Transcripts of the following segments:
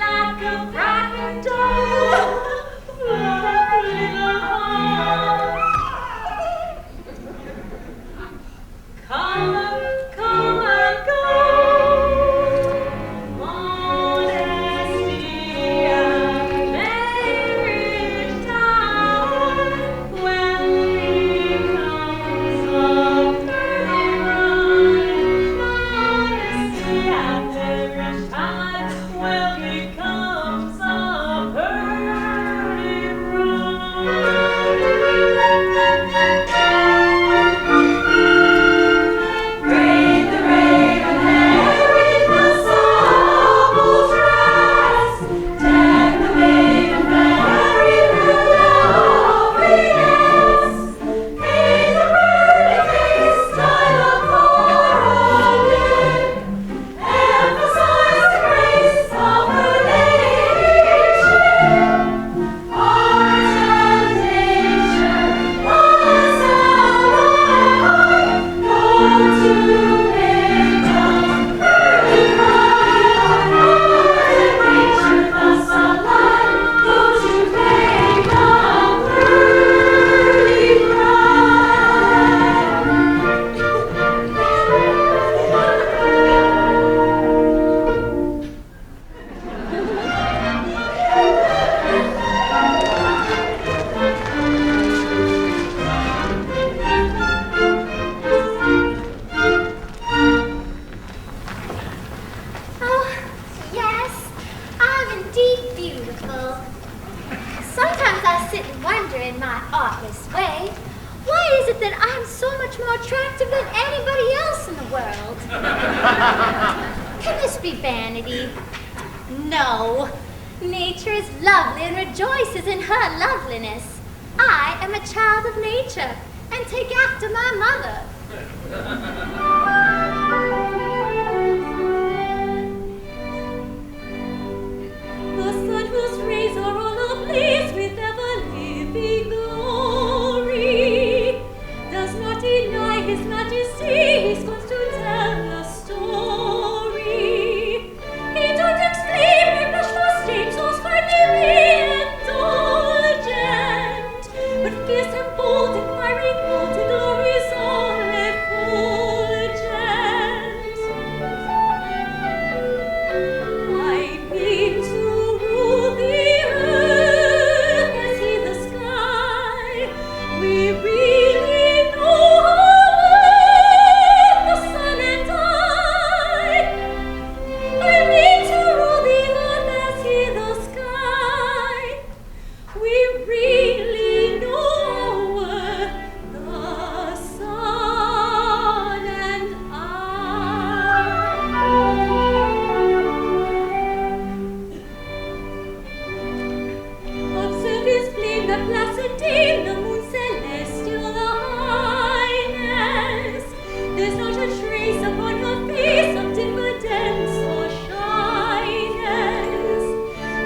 like a frightened dog, fluttering along. Come and go, modesty and marriage time, when becomes a pretty bride. Modesty and marriage time, when becomes a pretty bride. Can this be vanity? No. Nature is lovely and rejoices in her loveliness. I am a child of nature and take after my mother. The sun whose rays are all ablaze with ever-living glory does not deny his majesty. He's comes to tell the story. He don't exclaim or blush for stains, or hardly indulgent, but fierce and bold, inquiring all to glory's all effulgent. I mean to rule the earth as he the sky. We really know our worth, the sun and I. I mean to rule the earth as he the sky. We really know our worth, the sun and I. Observe his flame, the placid dame, the moon celestial, the highness. There's not a trace upon her face of diffidence or shyness.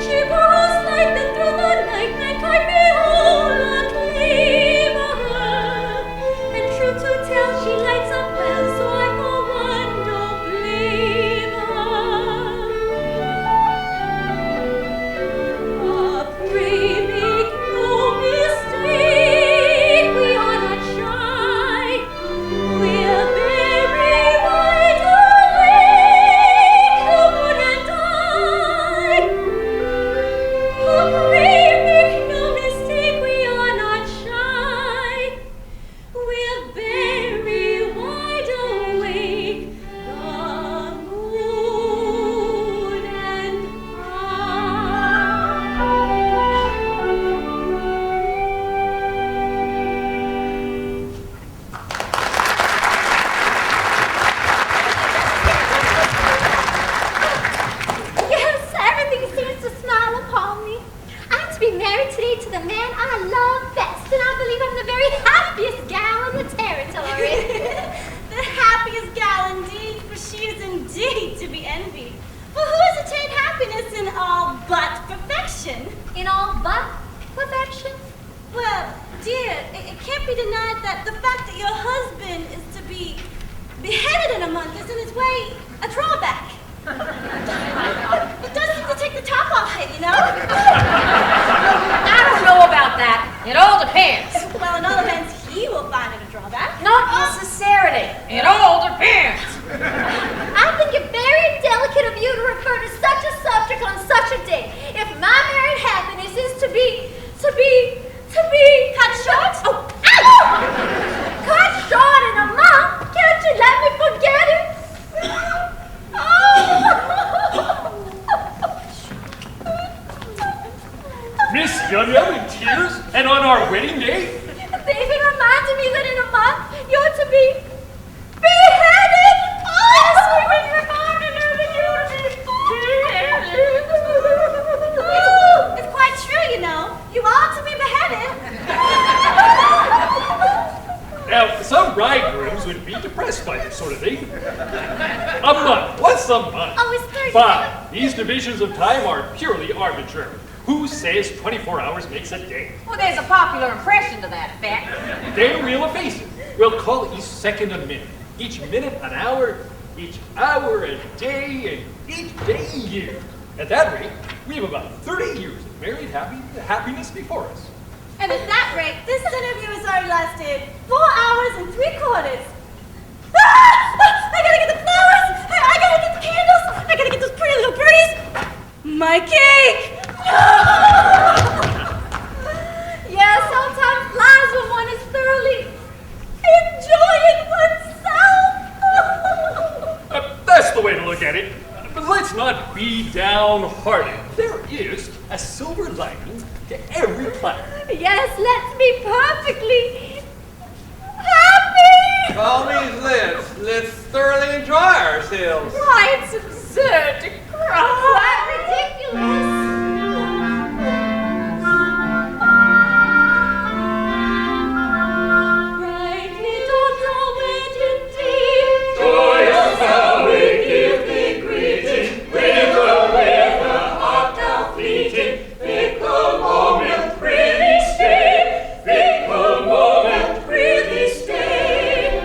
She grows light that through the night mankind behold acclaim her. And true to tell, she lights up well, so I for one don't blame her. Pray make no mistake, we are not shy. We're very wide awake, the moon and I. Pray make no mistake, we are not shy. We're very wide awake, the moon and Yes, everything seems to smile upon me. I'm to be married today to the man I love best, and I believe I'm the very happiest gal in the territory. The happiest gal indeed, for she is indeed to be envied. For who has attained happiness in all but perfection? In all but perfection. Well, dear, it can't be denied that the fact that your husband is to be beheaded in a month is in its way a drawback. He does seem to take the time you to refer to such a subject on such a day. If my married happiness is to be cut short? Oh, ow! Cut short in a month? Can't you let me forget it? Miss Young-Young in tears? And on our wedding day? David reminded me that in a month you're to be beheaded. Yes, we reminded her that you're to be beheaded. It's quite true, you know. You are to be beheaded. Now, some bridegrooms would be depressed by this sort of thing. A month. What's a month? Oh, it's 30. 5. These divisions of time are purely arbitrary. Who says 24 hours makes a day? Well, there's a popular impression to that effect. Then we'll efface it. We'll call each second a minute, each minute an hour, each hour a day, and each day a year. At that rate, we have about 30 years of married happiness before us. And at that rate, this interview has already lasted 4 hours and 3/4. I gotta get the flowers! I gotta get the candles! I gotta get those pretty little birdies! My cake! Yeah, sometimes flies when one is thoroughly enjoying oneself. That's the way to look at it. But let's not be downhearted. There is a silver lining to every cloud. Yes, let's be perfectly happy. All means let's thoroughly enjoy ourselves. Why, it's absurd to cry. Quite ridiculous. Bright little trumpet indeed, Joyous how we give thee greeting, whither art thou fleeting? Fickle moment, prithee stay. Fickle moment, prithee stay.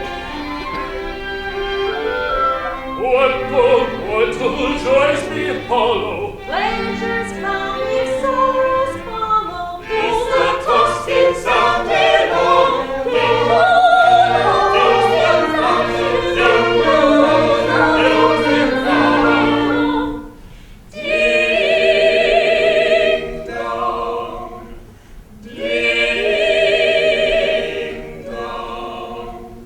What though mortal joys be hollow? Pleasures come if sorrows follow. Is the Tuscan sounded home? Ding dong, ding dong.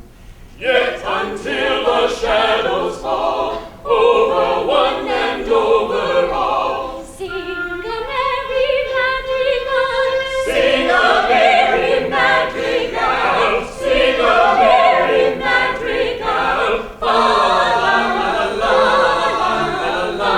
Yet until the shadows fall over one and over all, sing a merry madrigal, sing a merry madrigal, sing a merry madrigal. La la la la la la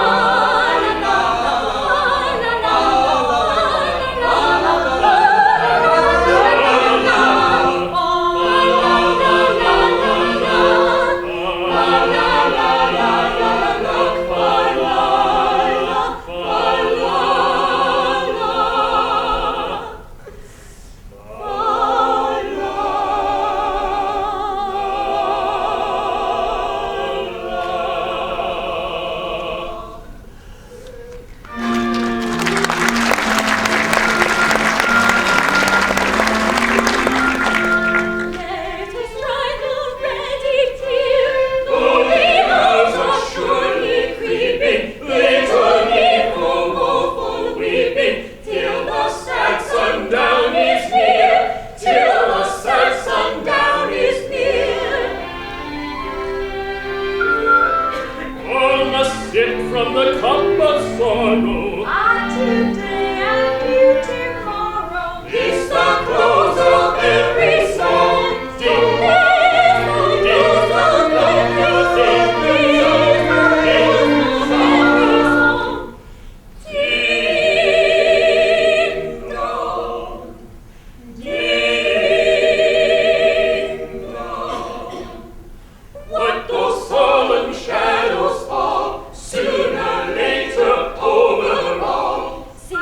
let us ride the ready dear, though the hours are surely creeping, little need for woeful weeping, till the sad sundown is near, till the sad sundown is near. All must sip from the cup of sorrow. Today and you tomorrow. It's the close of every song. Ding dong, ding dong, ding dong, ding dong. What those solemn shadows fall, sooner, later, over all. sing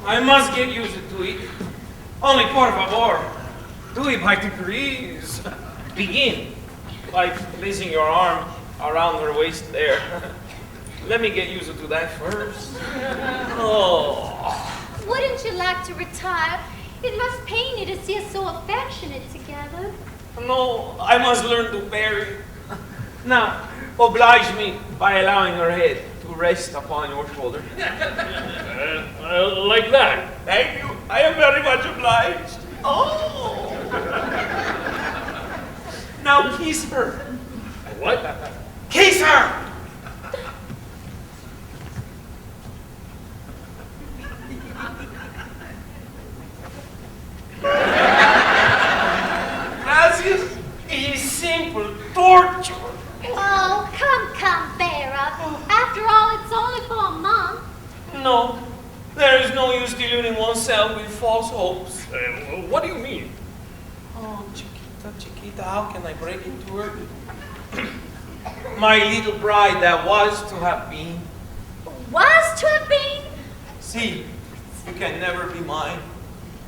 I must get used to it. Only por favor, do it by degrees. Begin by placing your arm around her waist there. Let me get used to that first. Oh. Wouldn't you like to retire? It must pain you to see us so affectionate together. No, I must learn to bury. Now, oblige me by allowing her head to rest upon your shoulder. Like that. Thank you. I am very much obliged. Oh. Now kiss her. What? Kiss her! Gracias. It is simple torture. Oh, come, Vera. After all, it's only for a month. No, there is no use deluding oneself with false hopes. What do you mean? Oh, Chiquita, how can I break into her? My little bride that was to have been. Was to have been? See, you can never be mine.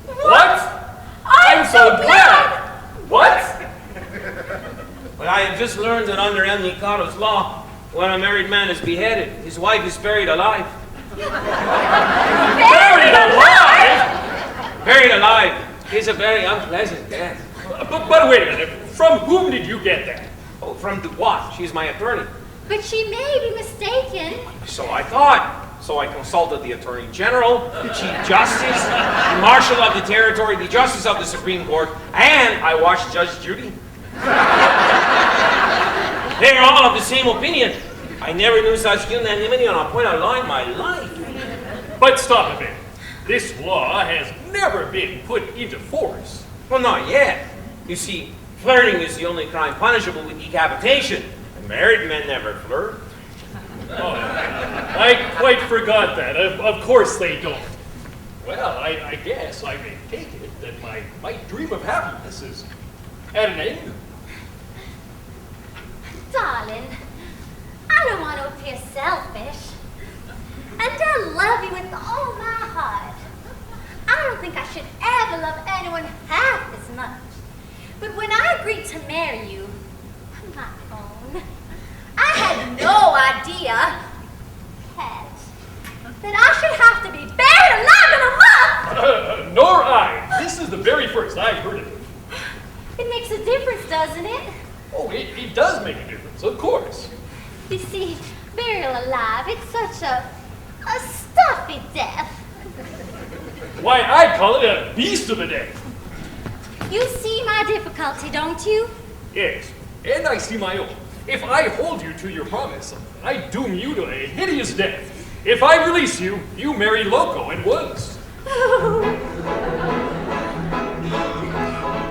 What? I'm so glad! What? But I have just learned that under El Mikado's law, when a married man is beheaded, his wife is buried alive. Buried alive? Buried alive is a very unpleasant death. But wait a minute. From whom did you get that? Oh, from Dubois. She's my attorney. But she may be mistaken. So I thought. So I consulted the Attorney General, the Chief Justice, the Marshal of the Territory, the Justice of the Supreme Court, and I watched Judge Judy. They are all of the same opinion. I never knew such unanimity on a point of law in my life. But stop a bit. This law has never been put into force. Well, not yet. You see, flirting is the only crime punishable with decapitation. And married men never flirt. Oh, I quite forgot that. Of course they don't. Well, I guess I may take it that my dream of happiness is at an end. Darling, I don't want to appear selfish. And I love you with all my heart. I don't think I should ever love anyone half as much. But when I agreed to marry you on my own, I had no idea, Pat, that I should have to be buried alive in a month! Nor I. This is the very first I've heard of it. It makes a difference, doesn't it? Oh, it does make a difference, of course. You see, burial alive, it's such a stuffy death. Why, I call it a beast of a day. You see my difficulty, don't you? Yes, and I see my own. If I hold you to your promise, I doom you to a hideous death. If I release you, you marry Loco at once.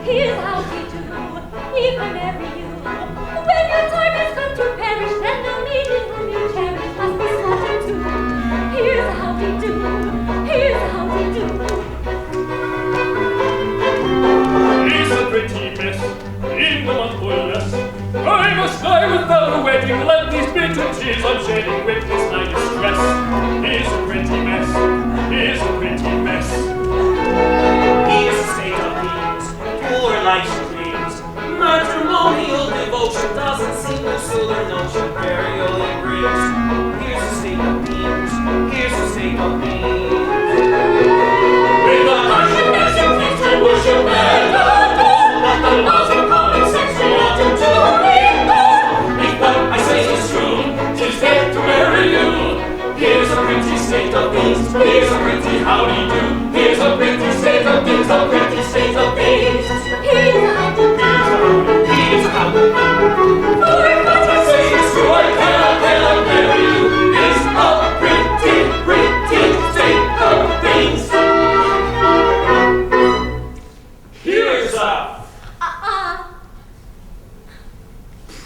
Here's how we do, if I marry you. When your time has come to perish, then the maiden whom you cherish must be slaughtered too. Here's how we do, here's how we do. It's a pretty mess, in a month or less. I must die without a wedding. Let these bitter tears I'm shedding witness my distress. It's a pretty mess, it's a pretty mess. Here's a state of things, poor life's dreams. Matrimonial devotion doesn't seem to suit her notion. Burial it brings. Here's a state of things, here's a state of things. With a passion as you think to worship and adore, but the laws of common sense we ought to ignore. If what I say is true, 'tis death to marry you. Here's a pretty state of things, here's a pretty howdy-do. Here's a pretty state of things, a pretty state of things. Here's how to do, Here's how to do. For if what I say is true, I cannot marry you. It's a pretty, pretty state of things. Here's a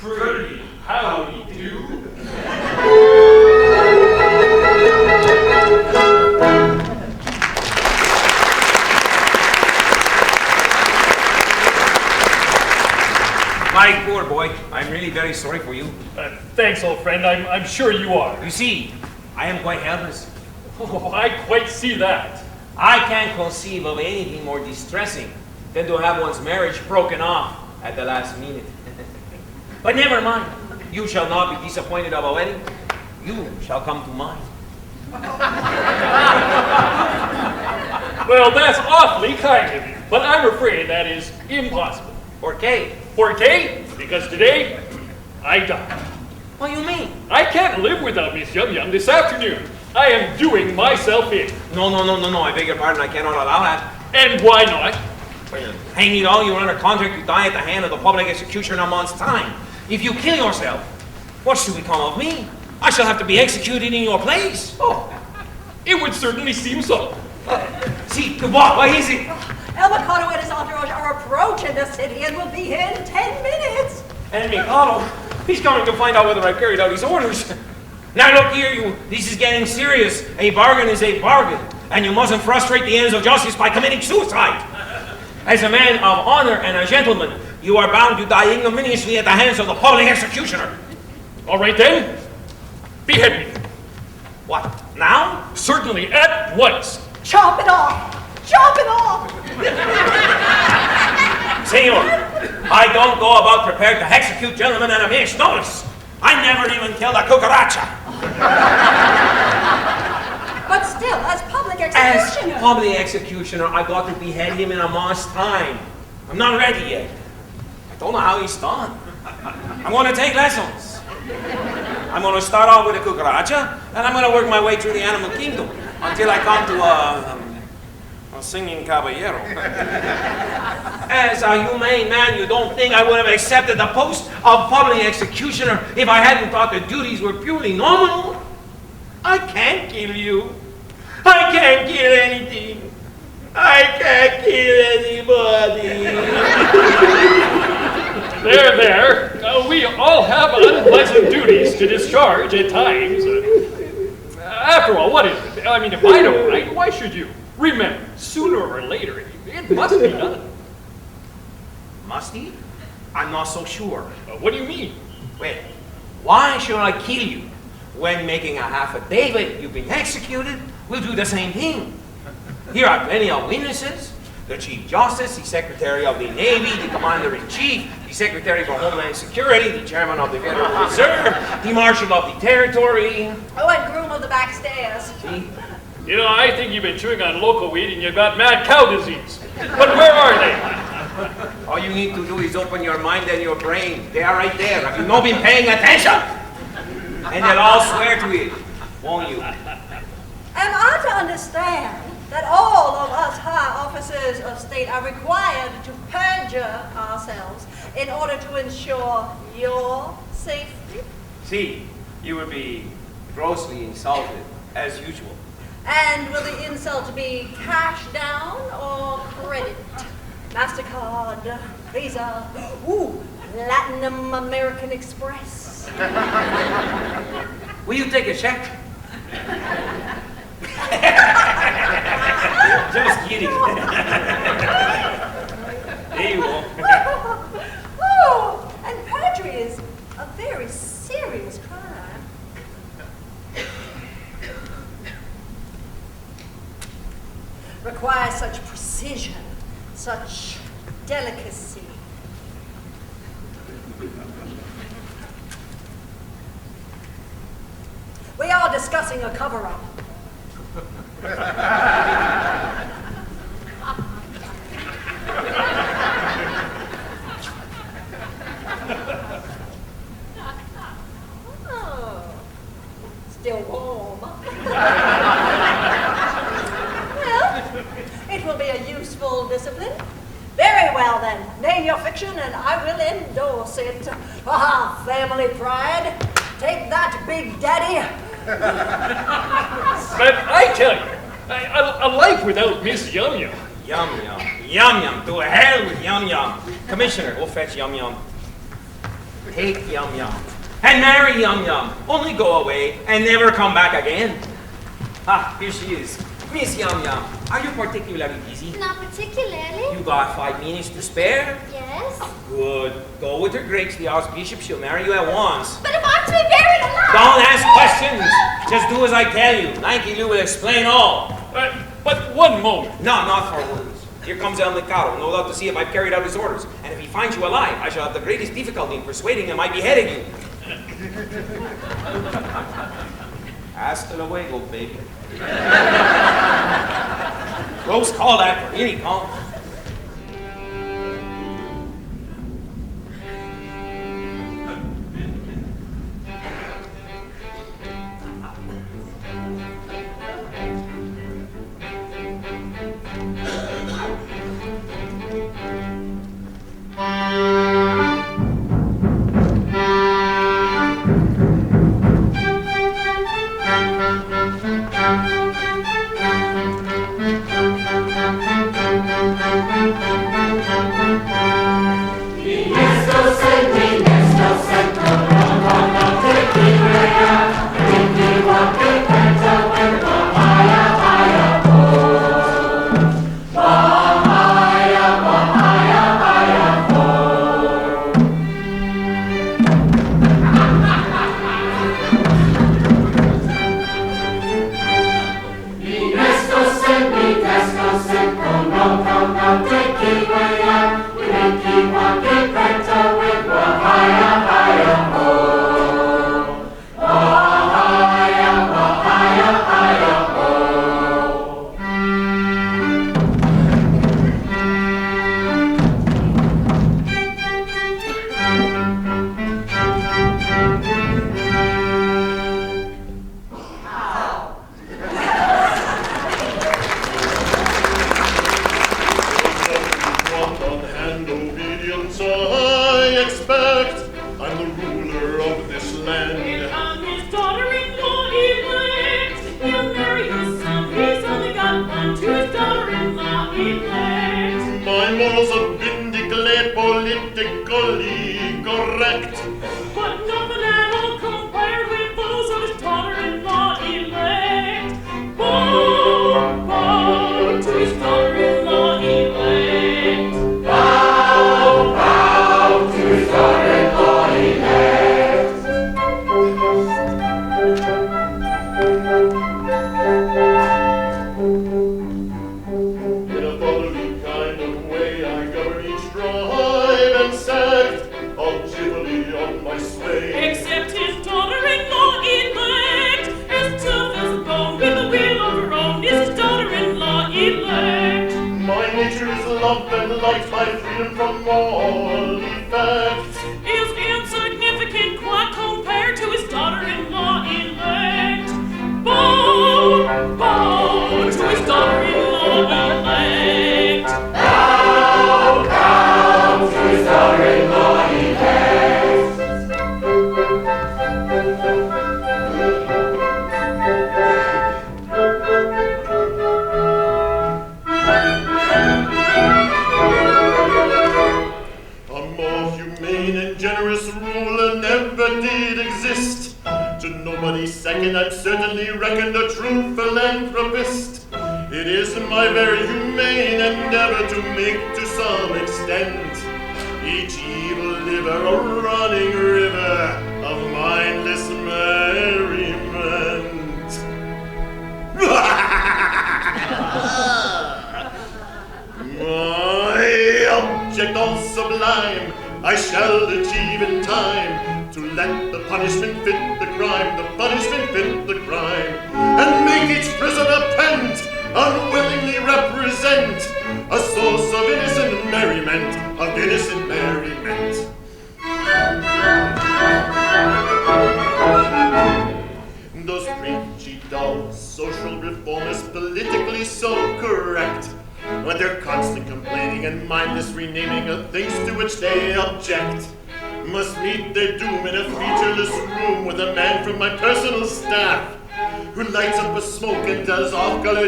pretty howdy-do. My poor boy, I'm really very sorry for you. Thanks, old friend. I'm sure you are. You see, I am quite helpless. Oh, I quite see that. I can't conceive of anything more distressing than to have one's marriage broken off at the last minute. But never mind. You shall not be disappointed of a wedding. You shall come to mine. Well, that's awfully kind of you, but I'm afraid that is impossible. ¿Por qué? For Kay, because today, I die. What do you mean? I can't live without Miss Yum Yum this afternoon. I am doing myself in. No. I beg your pardon. I cannot allow that. And why not? Well, hang it all, you're under contract to die at the hand of the public executioner in a month's time. If you kill yourself, what should become of me? I shall have to be executed in your place. Oh, it would certainly seem so. See, what is it? El Mikado and his entourage are approaching the city and will be here in 10 minutes. And Mikado, he's coming to find out whether I carried out his orders. Now look here, you. This is getting serious. A bargain is a bargain, and you mustn't frustrate the ends of justice by committing suicide. As a man of honor and a gentleman, you are bound to die ignominiously at the hands of the public executioner. All right then, behead me. What, now? Certainly, at once. Chop it off! Chop it off! Senor, I don't go about prepared to execute gentlemen at a minute's notice. I never even killed a cucaracha. But still, as public As executioner. public executioner, I got to behead him in a month's time. I'm not ready yet. I don't know how he's done. I'm going to take lessons. I'm going to start off with a cucaracha, and I'm going to work my way through the animal kingdom until I come to a singing caballero. As a humane man, you don't think I would have accepted the post of public executioner if I hadn't thought the duties were purely nominal? I can't kill you. I can't kill anything. I can't kill anybody. There. We all have unpleasant duties to discharge at times. After all, what is it? I mean, if I don't write, why should you? Remember, sooner or later, it must be done. Must he? I'm not so sure. What do you mean? Well, why should I kill you? When making a affidavit, you've been executed, we'll do the same thing. Here are plenty of witnesses. The Chief Justice, the Secretary of the Navy, the Commander-in-Chief, the Secretary for Homeland Security, the Chairman of the Federal Reserve, the Marshal of the Territory. Oh, and groom of the back stairs. See? You know, I think you've been chewing on local weed and you've got mad cow disease. But where are they? All you need to do is open your mind and your brain. They are right there. Have you not been paying attention? And they'll all swear to it, won't you? Am I to understand that all of us high officers of state are required to perjure ourselves in order to ensure your safety? See, you would be grossly insulted, as usual. And will the insult be cash down or credit? MasterCard, Visa, ooh, Latin American Express. Will you take a check? Just kidding. There you go. Oh, and perjury is a very serious crime. Requires such precision, such delicacy. We are discussing a cover-up. Oh, still warm. Well, it will be a useful discipline. Very well then, name your fiction and I will endorse it. Ah, family pride. Take that, Big Daddy. But I tell you, a life without Miss Yum Yum. Yum Yum. Yum Yum. To hell with Yum Yum. Commissioner, go fetch Yum Yum. Take Yum Yum. And marry Yum Yum. Only go away and never come back again. Ah, here she is. Miss Yum Yum, are you particularly busy? Not particularly. You got 5 minutes to spare? Yes. Good. Go with her grace, the Archbishop. She'll marry you at once. But if I'm to be buried alive. Don't ask questions. Just do as I tell you. Nike Lou will explain all. But one moment. No, not for words. Here comes El Mikado, no doubt to see if I've carried out his orders. And if he finds you alive, I shall have the greatest difficulty in persuading him I beheaded you. Hasta luego, baby. Close call, actor. Here he comes.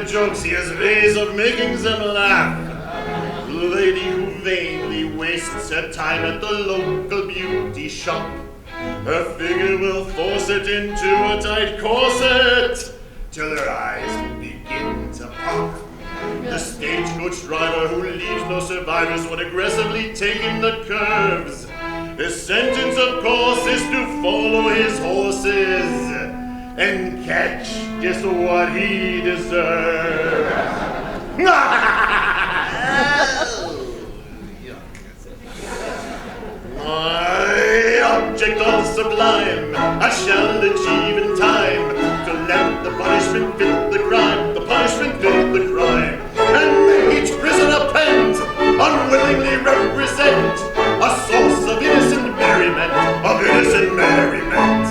Jokes, he has ways of making them laugh. Lady who vainly wastes her time at the local beauty shop. Her figure will force it into a tight corset till her eyes begin to pop. The stagecoach driver who leaves no survivors would aggressively take in the curves. His sentence, of course, is to follow his horses and catch just what he deserves. My object all sublime, I shall achieve in time to let the punishment fit the crime, the punishment fit the crime, and may each prisoner pent unwillingly represent a source of innocent merriment, of innocent merriment.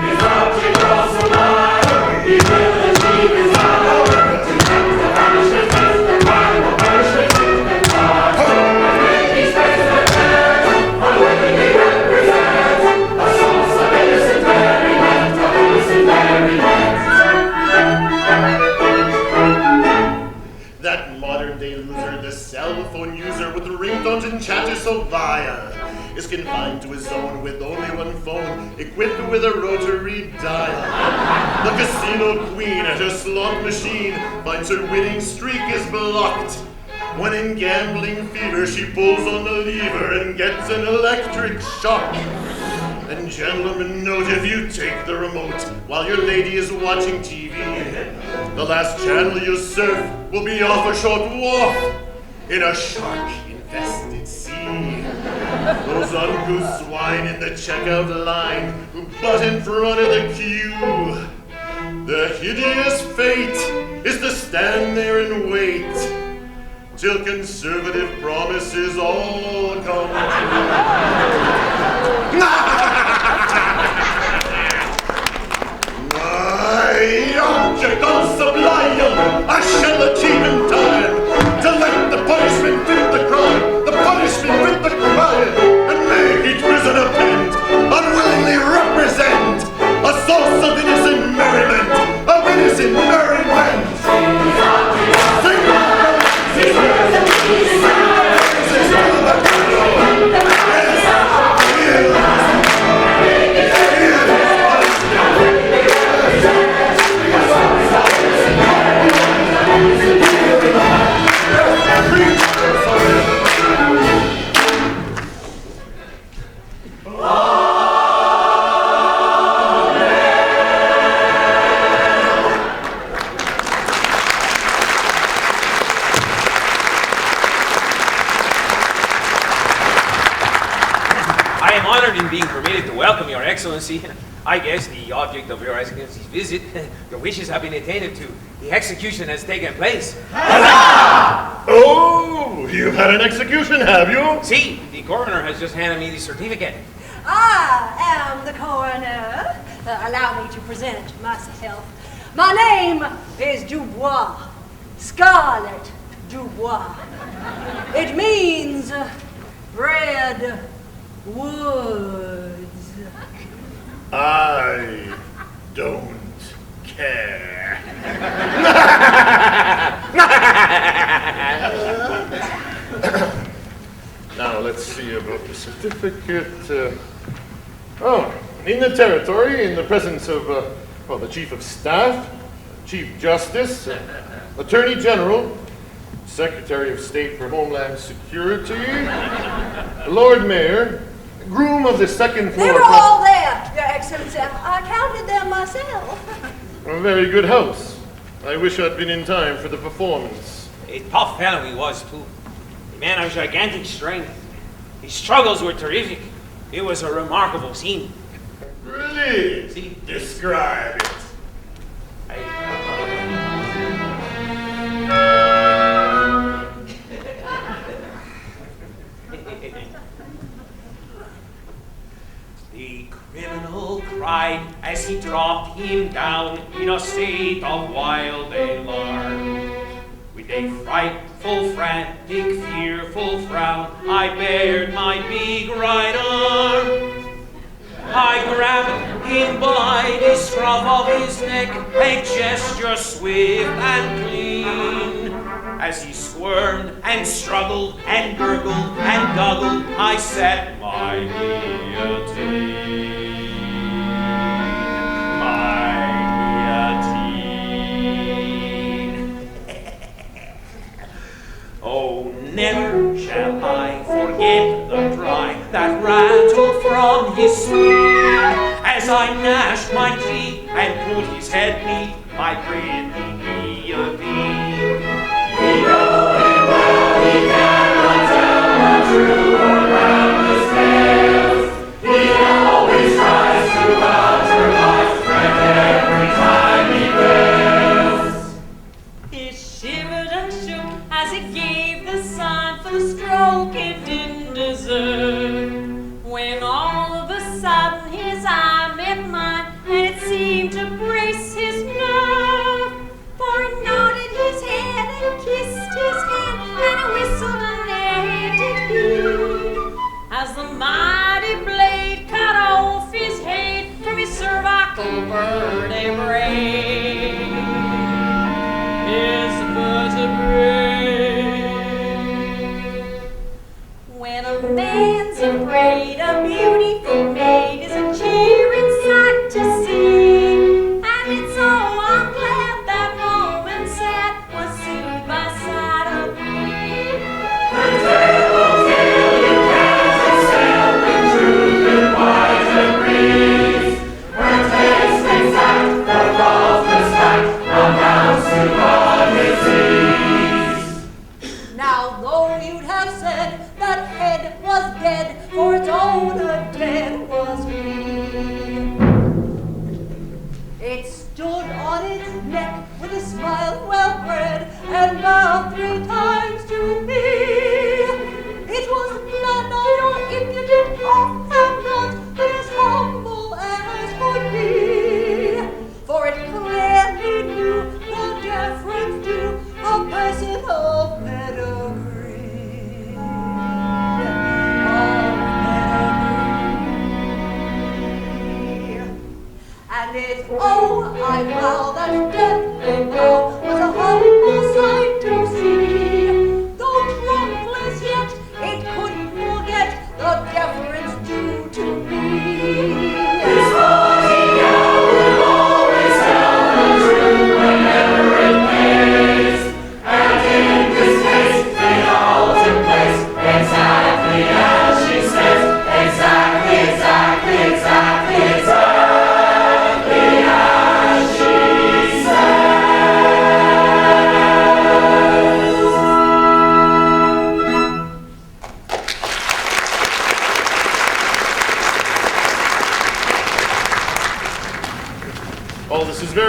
His object all sublime, he will achieve his power to let the punishment fit the crime, the punishment fit the crime, and may each prisoner pent unwillingly represent a source of innocent merriment, of innocent merriment. That modern-day loser, the cell phone user with the ringtones and chatter so vile, is confined to his zone with only one phone, equipped with a rotary dial. The casino queen at her slot machine finds her winning streak is blocked. When in gambling fever she pulls on the lever and gets an electric shock. And gentlemen, note if you take the remote while your lady is watching TV, the last channel you surf will be off a short wharf in a shark-infested sea. Those uncouth swine in the checkout line who butt in front of the queue. Their hideous fate is to stand there and wait till conservative promises all come true. My object all sublime, I shall achieve in time to let the punishment fit the crime, the punishment fit the crime, and make each prisoner pent unwillingly represent a source of innocent merriment, of innocent merriment. Your Excellency, I guess the object of your Excellency's visit, your wishes have been attended to. The execution has taken place. Oh, you've had an execution, have you? See, the coroner has just handed me the certificate. I am the coroner. Allow me to present myself. My name is Dubois, Scarlet Dubois. It means red woods. I don't care. Now let's see about the certificate. In the territory, in the presence of the Chief of Staff, Chief Justice, Attorney General, Secretary of State for Homeland Security, Lord Mayor, groom of the second floor. They were all there, Your Excellency. I counted them myself. A very good house. I wish I'd been in time for the performance. A tough fellow he was, too. A man of gigantic strength. His struggles were terrific. It was a remarkable scene. Really? See? Describe it. The criminal cried as he dropped him down in a state of wild alarm. With a frightful, frantic, fearful frown, I bared my big right arm. I grabbed him by the scruff of his neck, a gesture swift and clean. As he squirmed and struggled and gurgled and guggled, I set my guillotine. My guillotine. Oh, never shall I forget the cry that rattled from his spleen as I gnashed my teeth and pulled his head beneath my pretty guillotine.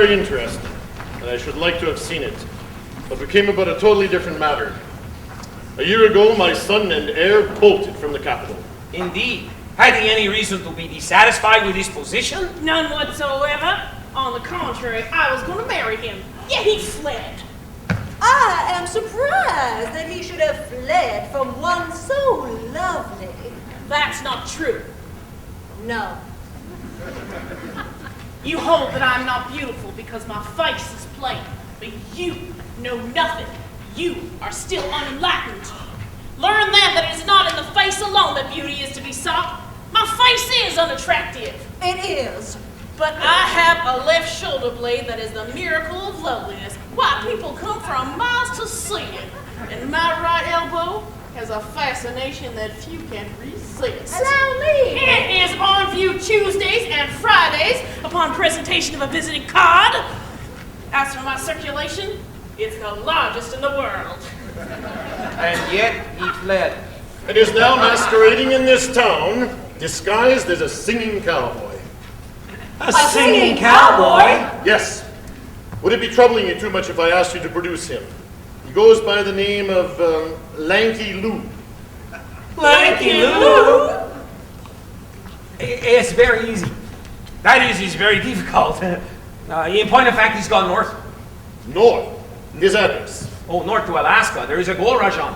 Interesting, and I should like to have seen it, but we came about a totally different matter. A year ago, my son and heir bolted from the capital. Indeed. Had he any reason to be dissatisfied with his position? None whatsoever. On the contrary, I was going to marry him, yet he fled. I am surprised that he should have fled from one so lovely. That's not true. No. You hold that I'm not beautiful because my face is plain, but you know nothing. You are still unenlightened. Learn then that it is not in the face alone that beauty is to be sought. My face is unattractive. It is. But I have a left shoulder blade that is the miracle of loveliness. Why, people come from miles to see it. And my right elbow has a fascination that few can resist. Allow me! It is on view Tuesdays and Fridays upon presentation of a visiting card. As for my circulation, it's the largest in the world. And yet he fled. And is now masquerading in this town, disguised as a singing cowboy. A singing cowboy? Yes. Would it be troubling you too much if I asked you to produce him? He goes by the name of Lanky Lou. Lanky Lou? It's very easy. That is very difficult. In point of fact, he's gone north. North? His address? Oh, north to Alaska. There is a gold rush on.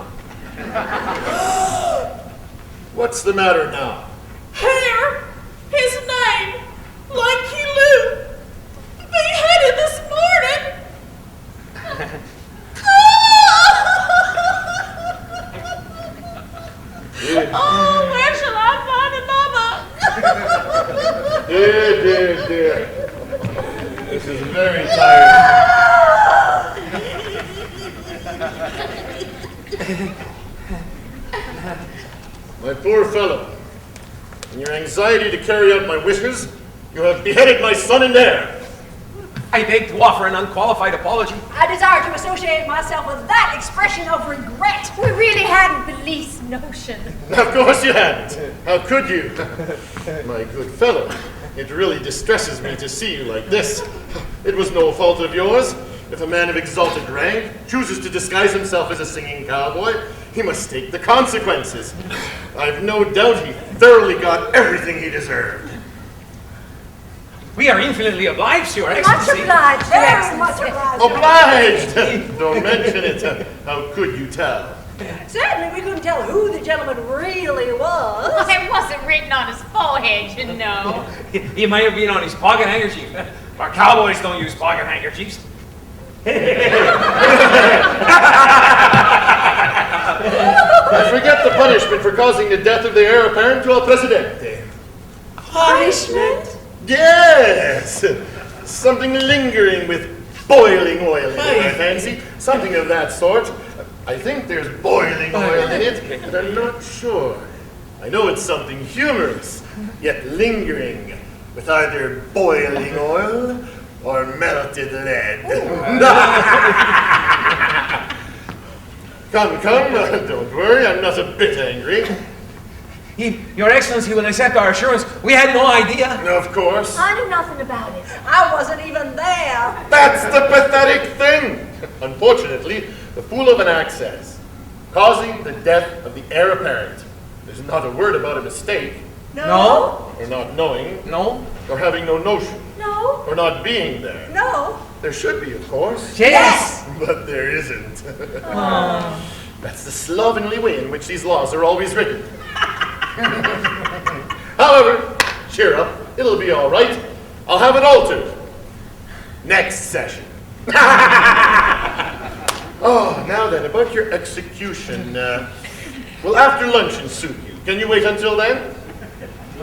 What's the matter now? Here, his name, Lanky Lou, beheaded this morning. Oh, where shall I find another? Dear. This is very tiring. My poor fellow, in your anxiety to carry out my wishes, you have beheaded my son and heir. I beg to offer an unqualified apology. I desire to associate myself with that expression of regret. We really hadn't the least notion. Of course you hadn't. How could you? My good fellow, it really distresses me to see you like this. It was no fault of yours. If a man of exalted rank chooses to disguise himself as a singing cowboy, he must take the consequences. I've no doubt he thoroughly got everything he deserved. We are infinitely obliged to Your Excellency. Much obliged, Your Excellency. Obliged! Don't mention it. How could you tell? Certainly we couldn't tell who the gentleman really was. Well, it wasn't written on his forehead, you know. He might have been on his pocket handkerchief. Our cowboys don't use pocket handkerchiefs. I forget the punishment for causing the death of the heir apparent to El Presidente. Punishment? Yes! Something lingering with boiling oil in it, I fancy. Something of that sort. I think there's boiling oil in it, but I'm not sure. I know it's something humorous, yet lingering, with either boiling oil or melted lead. Come, don't worry, I'm not a bit angry. Your Excellency will accept our assurance. We had no idea. Of course. I knew nothing about it. I wasn't even there. That's the pathetic thing. Unfortunately, the fool of an act says, causing the death of the heir apparent. There's not a word about a mistake, No. or not knowing, No. or having no notion, No. or not being there. No. There should be, of course. Yes. But there isn't. That's the slovenly way in which these laws are always written. However, cheer up. It'll be all right. I'll have it altered. Next session. Oh, now then, about your execution. Will after luncheon suit you? Can you wait until then?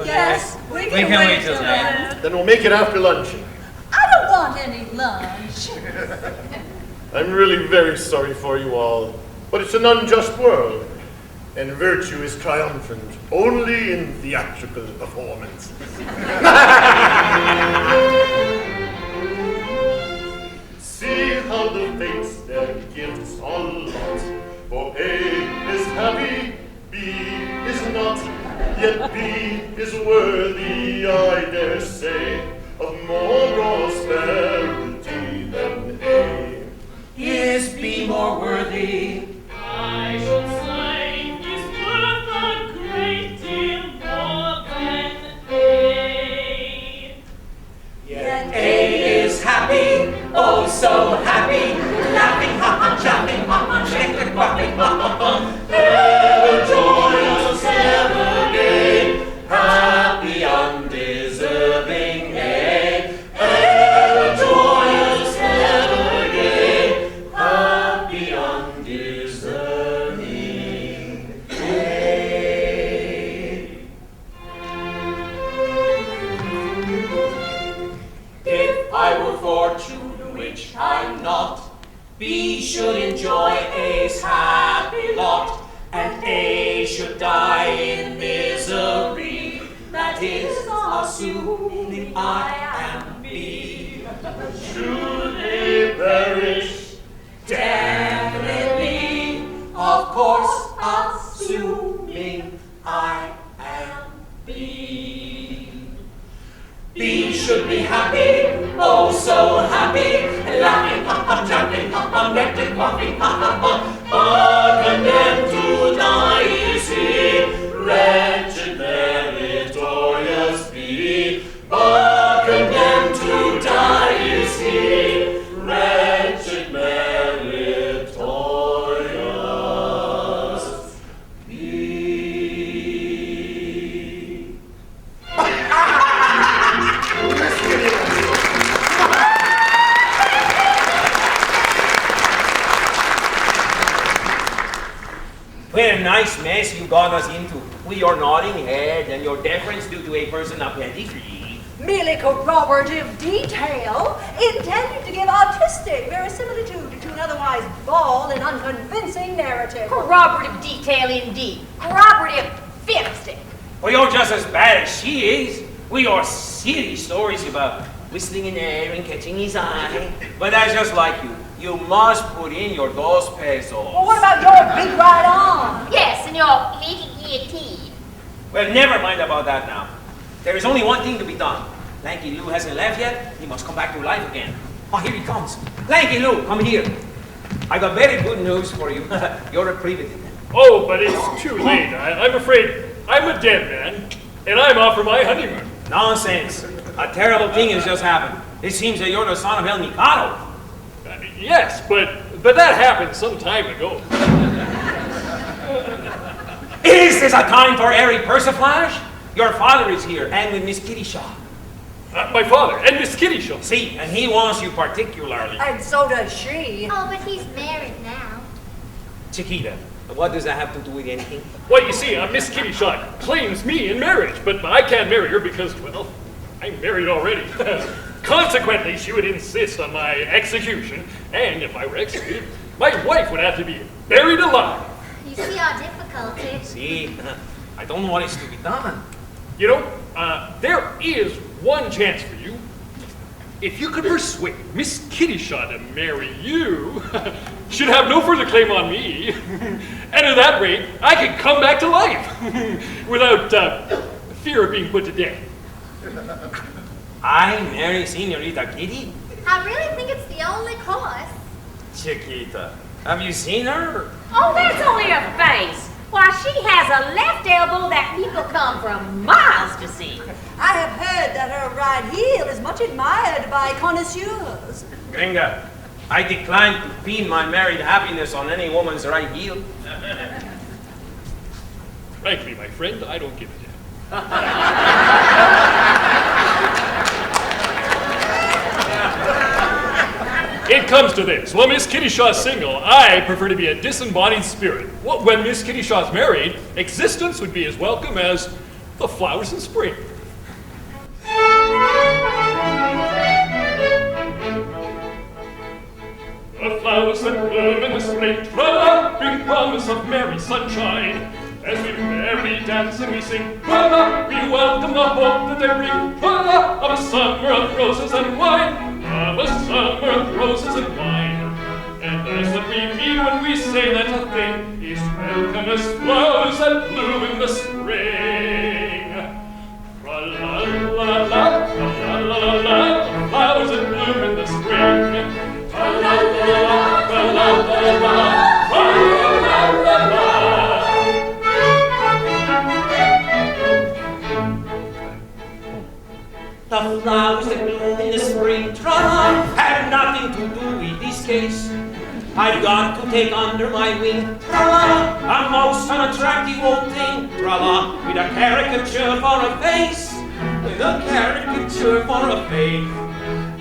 Yes, we can wait till then. Then we'll make it after luncheon. I don't want any lunch. I'm really very sorry for you all, but it's an unjust world, and virtue is triumphant only in theatrical performance. See how the fates their gifts allot, for A is happy, B is not, yet B is worthy, I dare say, of more prosperity than A. Is be more worthy. I should say is worth a great deal more than A. Yet A is happy, oh so happy, laughing, ha ha, jumping, ha ha, shaking, bumping, ha ha ha, ever joyous, ever gay, happy, undeserving A, ever joyous, ever gay, happy, undeserving A. If I were fortune, which I'm not, B should enjoy A's happy lot, and A should die in misery. That is, assuming I am B. Should A perish? Definitely, of course, assuming I am B. B should be happy, oh so happy, laughing, ha ha, jumping, ha ha, nectar, laughing, ha ha ha. But condemned to die is he, wretched meritorious B. But condemned to die is he, wretched meritorious B. What a nice mess you got us into, with your nodding head and your deference due to a person of pedigree. Merely corroborative detail intended to give artistic verisimilitude to an otherwise bald and unconvincing narrative. Corroborative detail indeed. Corroborative fiddlestick. Well, you're just as bad as she is, with your silly stories about whistling in air and catching his eye. But that's just like you. You must put in your 2 pesos. Well, what about your big right arm? Yes, and your little guillotine. Well, never mind about that now. There is only one thing to be done. Lanky Lou hasn't left yet. He must come back to life again. Oh, here he comes. Lanky Lou, come here. I got very good news for you. You're a private. Oh, but it's too late. I'm afraid I'm a dead man, and I'm off for my honeymoon. Nonsense. A terrible thing has just happened. It seems that you're the son of El Mikado. Yes, but that happened some time ago. Is this a time for airy persiflage? Your father is here, and with Miss Kitty Shaw. My father and Miss Kitty Shaw. See, and he wants you particularly. And so does she. Oh, but he's married now. Chiquita, what does that have to do with anything? Well, you see, Miss Kitty Shaw claims me in marriage, but I can't marry her because, well, I'm married already. Consequently, she would insist on my execution, and if I were executed, my wife would have to be buried alive. You see our difficulty. See, I don't know what is to be done. You know, there is one chance for you. If you could persuade Miss Kitty Shaw to marry you, she'd have no further claim on me. And at that rate, I could come back to life without fear of being put to death. I marry Senorita Kitty? I really think it's the only course. Chiquita, have you seen her? Oh, that's only her face. Why, she has a left elbow that people come from miles to see. I have heard that her right heel is much admired by connoisseurs. Gringa, I decline to pin my married happiness on any woman's right heel. Frankly, my friend, I don't give a damn. It comes to this. While Miss Kitty Shaw's single, I prefer to be a disembodied spirit. Well, when Miss Kitty Shaw's married, existence would be as welcome as the flowers in spring. The flowers that bloom in the spring, tra-la, bring promise of merry sunshine. As we merrily dance and we sing, tra-la, we welcome the hope that they bring, tra-la, of a summer of roses and wine. Of a summer of roses and wine. And that's what we mean when we say that a thing is welcome as flowers that bloom in the spring. Tra-la-la-la, tra-la-la-la, flowers that bloom in the spring. Tra-la-la-la, tra-la-la-la, tra-la-la-la. The flowers that bloom in the spring, tra-la, have nothing to do with this case. I've got to take under my wing, tra-la, a most unattractive old thing, tra-la, with a caricature for a face, with a caricature for a face.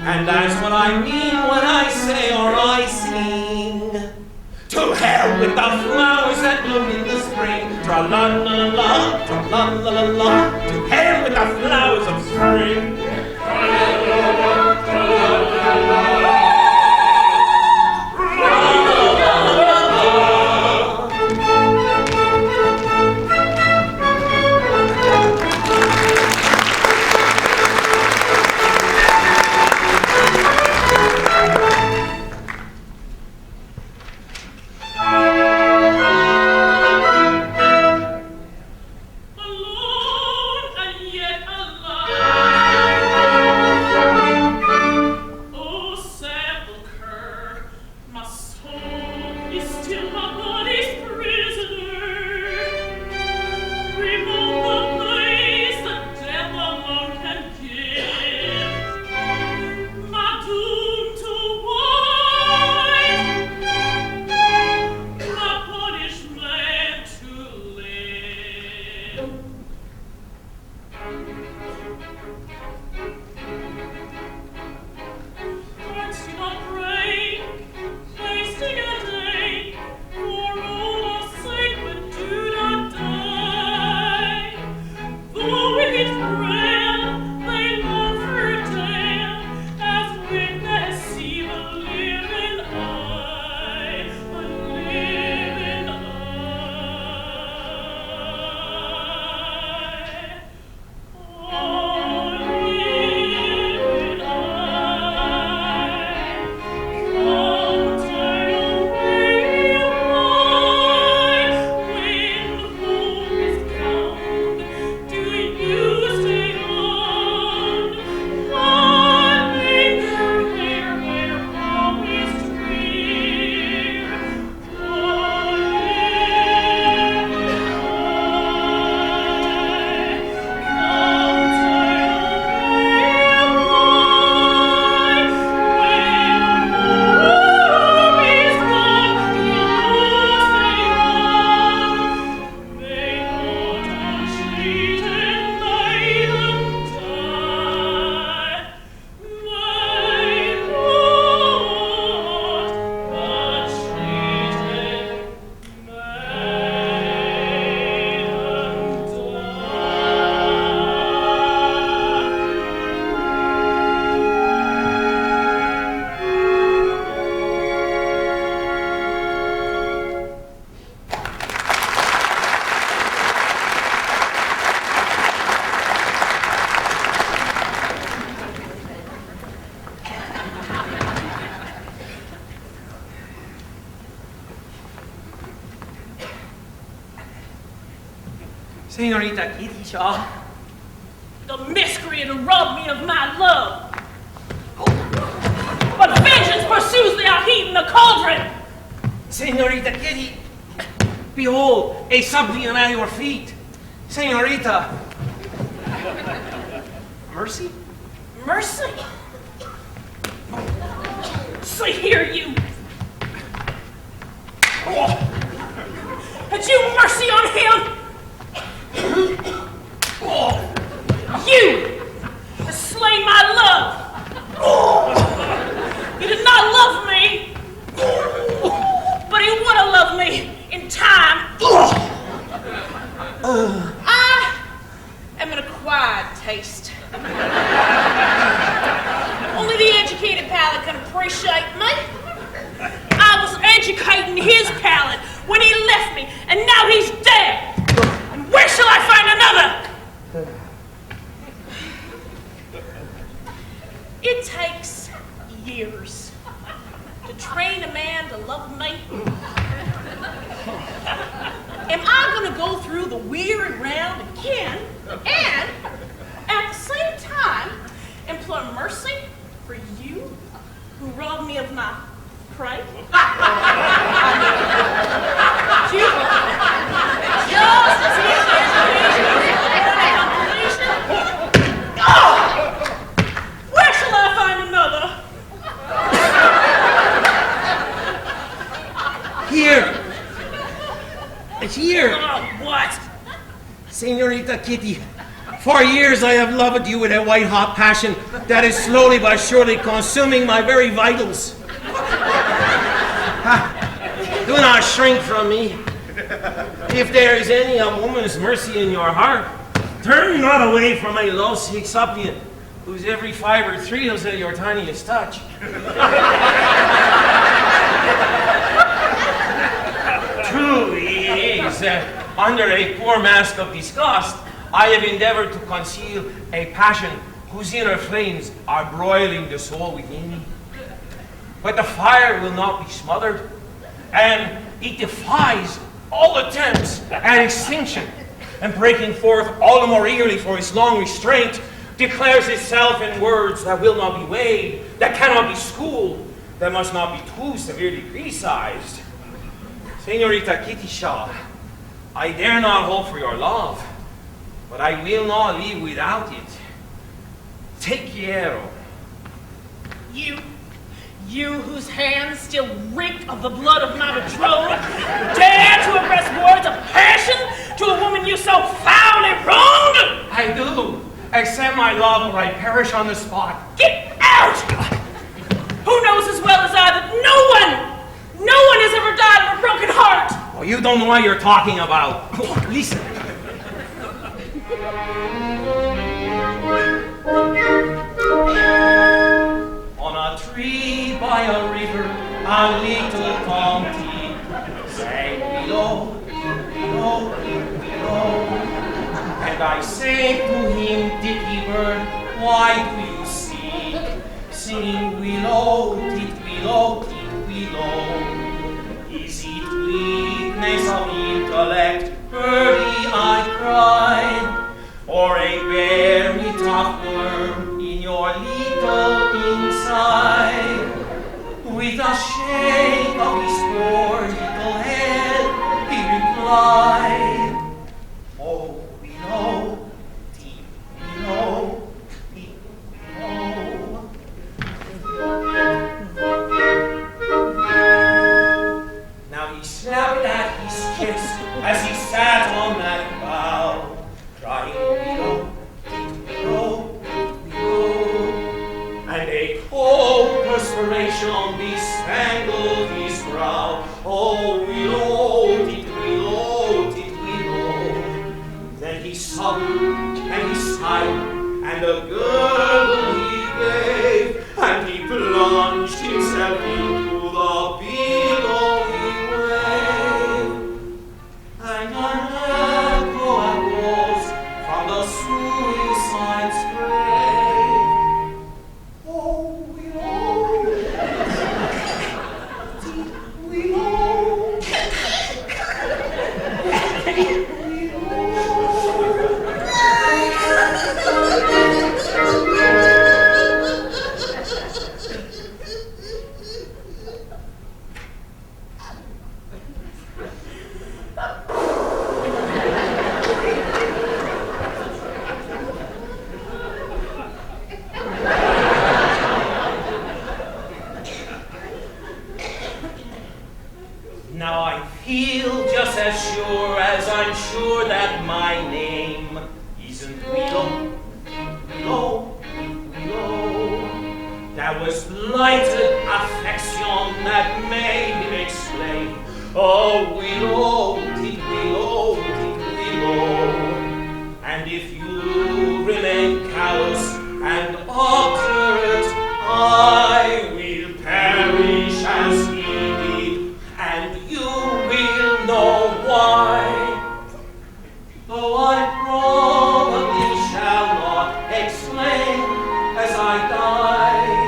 And that's what I mean when I say or I sing. To hell with the flowers that bloom in the spring, tra-la-la-la, tra-la-la-la-la. To hell with the flowers of spring. Tra-la-la-la, tra-la-la-la. Alone and yet alive. Senorita Kitty Shaw. The miscreant who robbed me of my love. But vengeance pursues the heat in the cauldron. Senorita Kitty, behold, a suppliant at your feet. Senorita. Mercy? Mercy? See here, you. Oh. Had you mercy on him? Oh. You have slain my love. Oh. You did not love me, but he would have loved me in time. I am an acquired taste. Only the educated palate can appreciate me. I was educating his palate when he left me, and now he's dead. And where shall I find another? It takes years to train a man to love me. Am I going to go through the weary round again and at the same time implore mercy for you who robbed me of my prey? You, just as his education completion. Oh! Where shall I find another? Here. It's here. Oh, what? Senorita Kitty, for years I have loved you with a white-hot passion that is slowly but surely consuming my very vitals. Do not shrink from me. If there is any a woman's mercy in your heart, turn not away from a lovesick suppliant whose every fiber thrills at your tiniest touch. Truly it is under a poor mask of disgust, I have endeavored to conceal a passion whose inner flames are broiling the soul within me. But the fire will not be smothered, and it defies all attempts at extinction, and breaking forth all the more eagerly for its long restraint, declares itself in words that will not be weighed, that cannot be schooled, that must not be too severely criticized. Senorita Kitty Shaw, I dare not hope for your love, but I will not live without it. Te quiero. You whose hands still reek of the blood of my betrothed, dare to address words of passion to a woman you so foully wronged? I do. Accept my love or I perish on the spot. Get out! Who knows as well as I that no one has ever died of a broken heart? Oh, you don't know what you're talking about. Listen. On a tree by a river, a little tomty sang below, below, below. And I sang to him, dicky bird, why do you sing? Sing willow, tit willow, tit willow. Is it weakness of intellect, birdie, I cried, or a very tough worm in your little inside? With a shake of his poor little head, he replied, oh, we know, deep we know, deep we know. Now he snapped at his kiss as he sat on that bough, crying, willow, deep willow, deep willow. And a cold perspiration bespangled his brow. Oh, willow, deep willow, deep willow. Then he sobbed and he sighed, and a gurgle he gave, and he plunged himself into the billowing wave. And an echo arose from the suicide's grave. Oh, willow, deep willow. just as sure as I'm sure that my name isn't Willow. There was blighted affection that made him exclaim, oh, Willow, did Willow, did Willow. And if you remain callous and obdurate, I will perish as he did, and you will know why. Though I probably shall not explain as I die.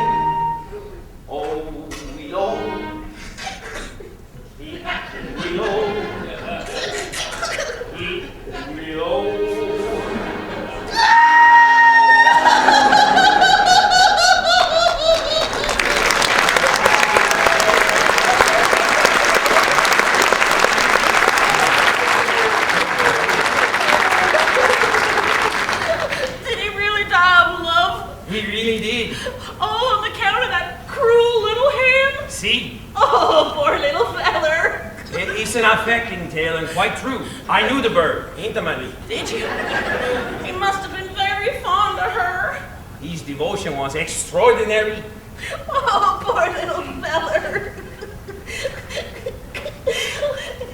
Oh, Willow, Willow. Did he really die of love? He really did. Oh, on account of that cruel little hen? See? Oh, poor little feller. It is an affecting tale and quite true. I knew the bird intimately. Did you? He must have been very fond of her. His devotion was extraordinary. Oh, poor little feller.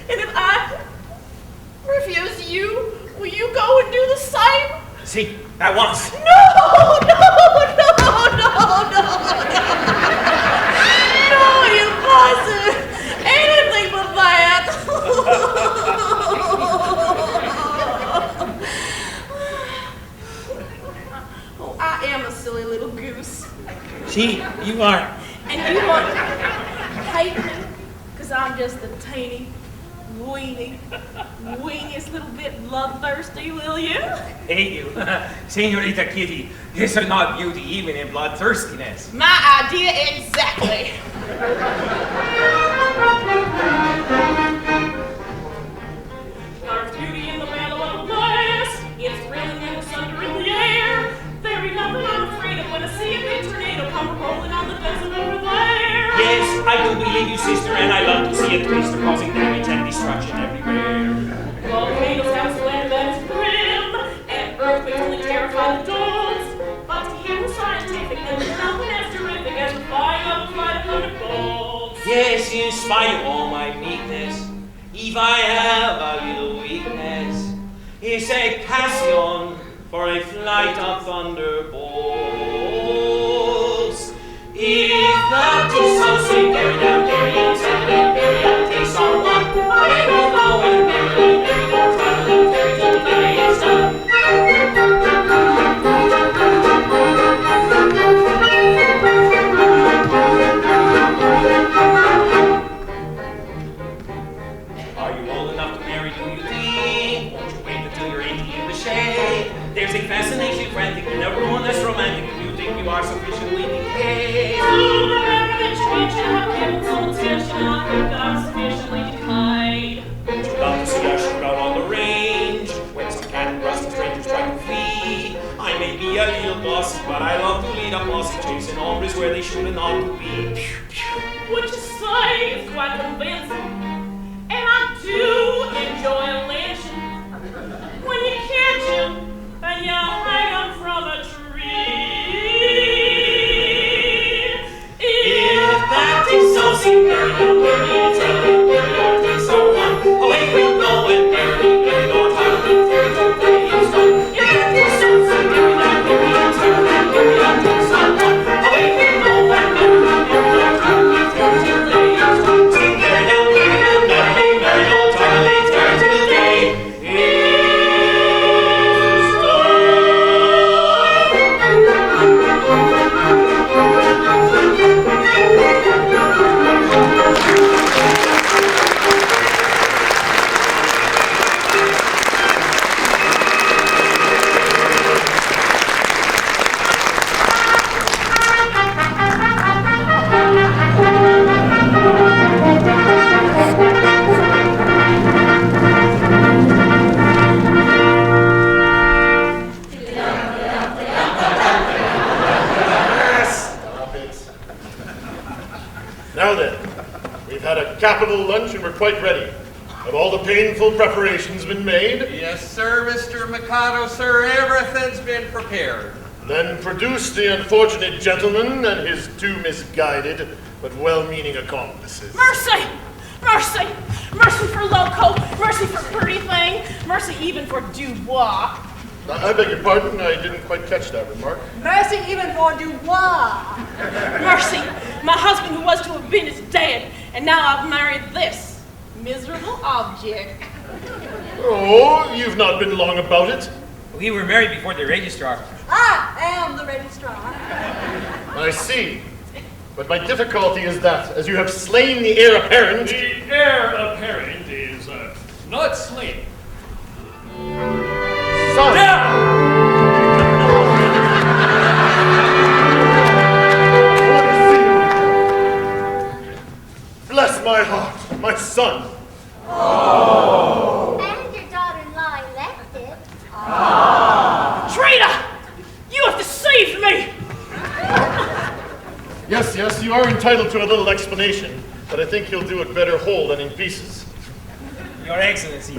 And if I refuse you, will you go and do the same? See, at once. No! No, you mustn't! Anything but that! Oh, I am a silly little goose. See, you are. And you want to hate me? Because I'm just a teeny, weeniest little bit bloodthirsty, will you? Hate you. Senorita Kitty, is there not beauty even in bloodthirstiness? My idea exactly. There's beauty in the mellow of the glass. It's thrilling in the thunder in the air. There ain't nothing I'm afraid of when I see a big tornado come rolling on the desert over there. Yes, I do believe you, sister, and I love to see a twister causing damage and destruction everywhere. Volcanoes have sweat that is grim, and earthquakes only terrify the dogs. But to him who's scientific, and there's nothing as terrific as the flying of a flight of thunderbolts. Yes, in spite of all my meekness, if I have a little weakness, it's a passion for a flight of thunderbolts. If that is so, say, carry down, carry on, settle down, carry on, take someone. I will go and carry on, travel and carry till the day is done. Are you old enough to marry, do you think? Won't you wait until you're 80 in the shade? There's a fascination frantic and a ruinous romantic if you think you are sufficiently decayed. Remember that you have given some attention, I think I'm sufficiently decayed. Would you love to see us shoot out on the range when some cat and rusty strangers try to flee? I may be a little bossy, but I love to lead a posse chasing hombres where they shouldn't ought to be. What you say is quite convincing, and I do enjoy a lynching. When you catch him and you hang him from a tree. If that is so, see, carry on, carry on, carry on, carry on, take someone. Away we'll go and carry on, travel and carry till the day is done. If that is so, see, carry on, carry on, travel and carry on, take someone. Away we'll go and carry on, travel and carry till the day is done. See, carry on, marry on, travel and carry till the day is done. Now then, we've had a capital lunch and we're quite ready. A Have all the painful preparations been made? Yes, sir, Mr. Mikado, sir. Everything's been prepared. Then produce the unfortunate gentleman and his two misguided but well-meaning accomplices. Mercy! Mercy! Mercy for Loco! Mercy for Pretty Thing! Mercy even for Dubois! I beg your pardon, I didn't quite catch that remark. Mercy even for Dubois. Mercy! My husband who was to have been is dead, and now I've married this miserable object. Oh, you've not been long about it. We were married before the registrar. I am the registrar. I see. But my difficulty is that, as you have slain the heir apparent... The heir apparent is not slain. Son! Bless my heart, my son. Oh. And your daughter-in-law elected. Traitor! You have deceived me! Yes, you are entitled to a little explanation, but I think he'll do it better whole than in pieces. Your Excellency,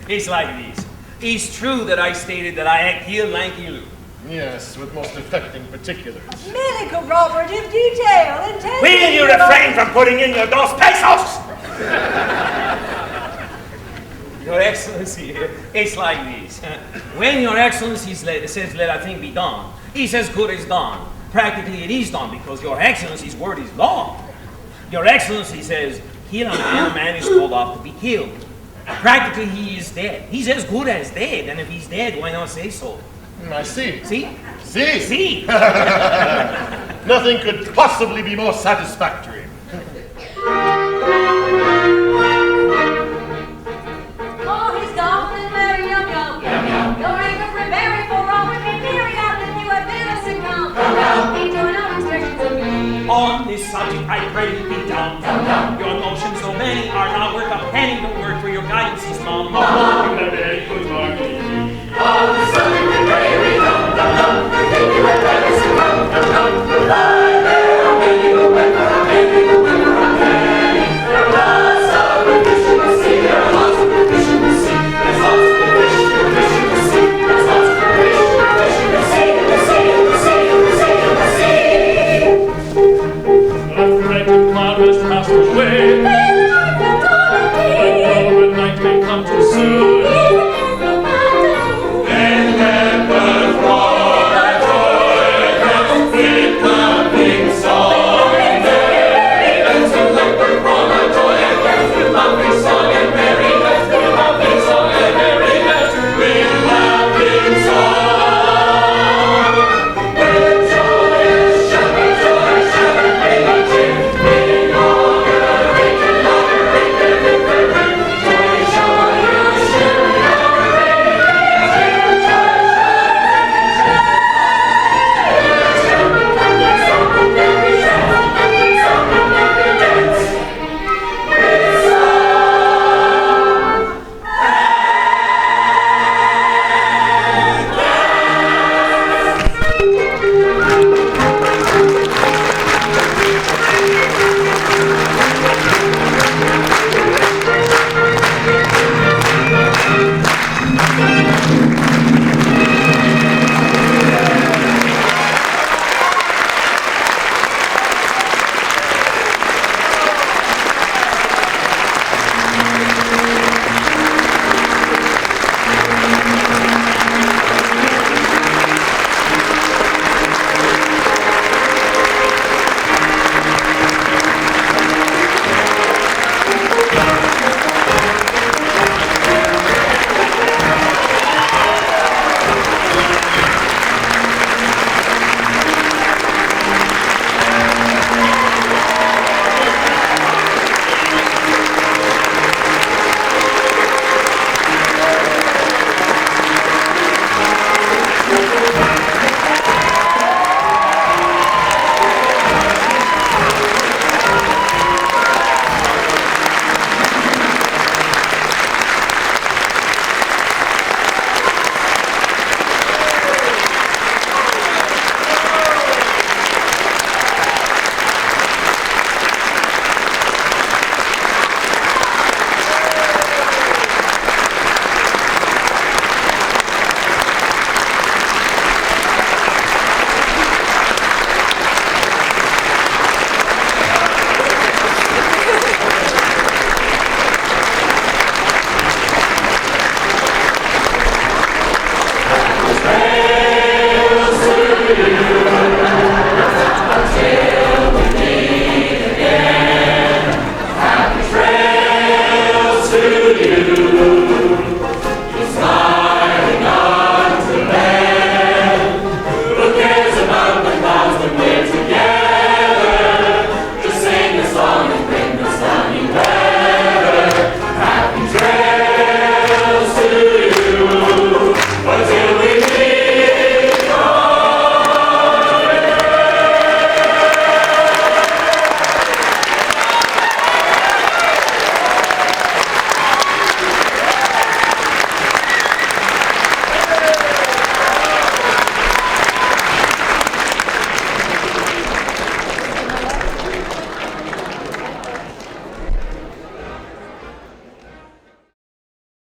it's like this. It's true that I stated that I act here like you. Yes, with most affecting particulars. Merely corroborative detail intended. Will you refrain from putting in your dos pesos? Your Excellency, it's like this. When Your Excellency says let a thing be done, it's as good as done. Practically it is done because Your Excellency's word is law. Your Excellency says kill a man is told off to be killed. Practically he is dead. He's as good as dead, and if he's dead, why not say so? I see. See? See? Nothing could possibly be more satisfactory. Oh, he's gone and very young. Your anger for very for Robert be very out that you had better succumb. Into an restrictions of me. On this subject, I pray you be dumb. Your notions, so many, are not worth a penny. Don't work for your guidance, is mum.